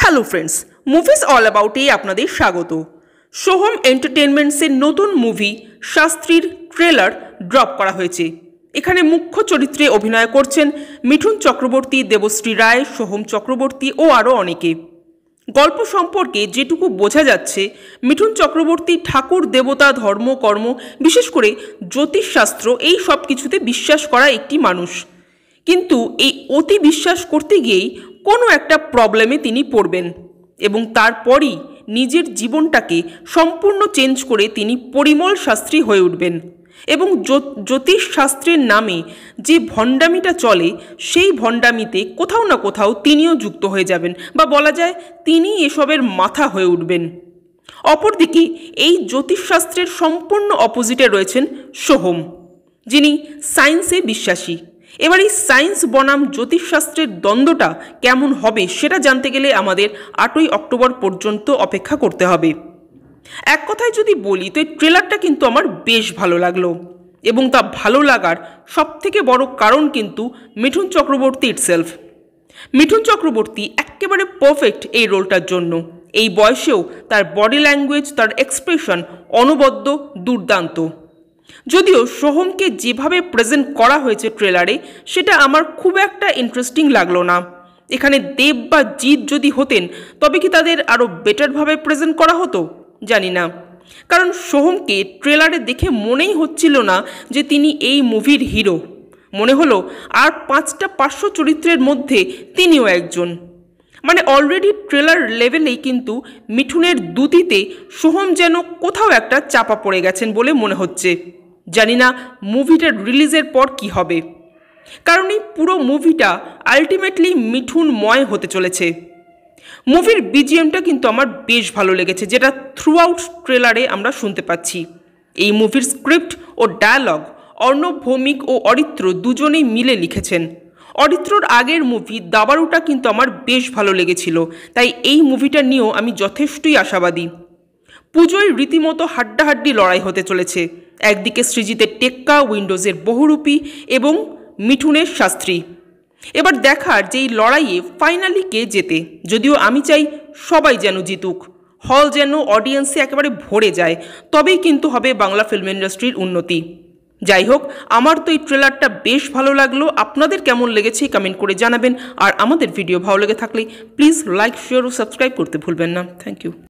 Hello friends, movies all অ্যাবাউটে আপনাদের স্বাগত। সোহম এন্টারটেনমেন্টসের নতুন মুভি শাস্ত্রীর ট্রেলার ড্রপ করা হয়েছে। এখানে মুখ্য চরিত্রে অভিনয় করছেন মিঠুন চক্রবর্তী, দেবশ্রী রায়, সোহম চক্রবর্তী ও আরও অনেকে। গল্প সম্পর্কে যেটুকু বোঝা যাচ্ছে, মিঠুন চক্রবর্তী ঠাকুর, দেবতা, ধর্ম, কর্ম, বিশেষ করে জ্যোতিষশাস্ত্র এই সব কিছুতে বিশ্বাস করা একটি মানুষ। কিন্তু এই অতি বিশ্বাস করতে গিয়েই কোনো একটা প্রবলেমে তিনি পড়বেন এবং তারপরই নিজের জীবনটাকে সম্পূর্ণ চেঞ্জ করে তিনি পরিমল শাস্ত্রী হয়ে উঠবেন এবং জ্যোতিষশাস্ত্রের নামে যে ভণ্ডামিটা চলে সেই ভণ্ডামিতে কোথাও না কোথাও তিনিও যুক্ত হয়ে যাবেন, বা বলা যায় তিনি এসবের মাথা হয়ে উঠবেন। অপরদিকে এই জ্যোতিষশাস্ত্রের সম্পূর্ণ অপোজিটে রয়েছেন সোহম, যিনি সায়েন্সে বিশ্বাসী। এবার এই সায়েন্স বনাম জ্যোতিষশাস্ত্রের দ্বন্দ্বটা কেমন হবে সেটা জানতে গেলে আমাদের 8ই অক্টোবর পর্যন্ত অপেক্ষা করতে হবে। এক কথায় যদি বলি তো এই ট্রেলারটা কিন্তু আমার বেশ ভালো লাগলো, এবং তা ভালো লাগার সবথেকে বড় কারণ কিন্তু মিঠুন চক্রবর্তী ইটসেলফ। মিঠুন চক্রবর্তী একেবারে পারফেক্ট এই রোলটার জন্য। এই বয়সেও তার বডি ল্যাঙ্গুয়েজ, তার এক্সপ্রেশন অনবদ্য, দুর্দান্ত। যদিও সোহমকে যেভাবে প্রেজেন্ট করা হয়েছে ট্রেলারে সেটা আমার খুব একটা ইন্টারেস্টিং লাগলো না। এখানে দেব বা জিৎ যদি হতেন তবে কি তাদের আরও বেটারভাবে প্রেজেন্ট করা হতো, জানি না। কারণ সোহমকে ট্রেলারে দেখে মনেই হচ্ছিল না যে তিনি এই মুভির হিরো। মনে হলো আর 5টা পার্শ্ব চরিত্রের মধ্যে তিনিও একজন। মানে অলরেডি ট্রেলার লেভেলেই কিন্তু মিঠুনের দুতিতে সোহম যেন কোথাও একটা চাপা পড়ে গেছেন বলে মনে হচ্ছে। জানি না মুভিটার রিলিজের পর কি হবে, কারণ এই পুরো মুভিটা আলটিমেটলি মিঠুনময় হতে চলেছে। মুভির বিজিএমটা কিন্তু আমার বেশ ভালো লেগেছে, যেটা থ্রু আউট ট্রেলারে আমরা শুনতে পাচ্ছি। এই মুভির স্ক্রিপ্ট ও ডায়ালগ অর্ণব ভৌমিক ও অরিত্র দুজনেই মিলে লিখেছেন। অরিত্রর আগের মুভি দাবারুটা কিন্তু আমার বেশ ভালো লেগেছিল, তাই এই মুভিটা নিয়েও আমি যথেষ্টই আশাবাদী। পুজোয় রীতিমতো হাড্ডাহাড্ডি লড়াই হতে চলেছে। একদিকে সৃজিতের টেক্কা, উইন্ডোজের বহুরূপী এবং মিঠুনের শাস্ত্রী। এবার দেখার যে এই লড়াইয়ে ফাইনালি কে জেতে। যদিও আমি চাই সবাই যেন জিতুক, হল যেন অডিয়েন্সে একেবারে ভরে যায়, তবেই কিন্তু হবে বাংলা ফিল্ম ইন্ডাস্ট্রির উন্নতি। যাই হোক, আমার তো এই ট্রেলারটা বেশ ভালো লাগলো। আপনাদের কেমন লেগেছে কমেন্ট করে জানাবেন। আর আমাদের ভিডিও ভালো লেগে থাকলে প্লিজ লাইক, শেয়ার ও সাবস্ক্রাইব করতে ভুলবেন না। Thank you.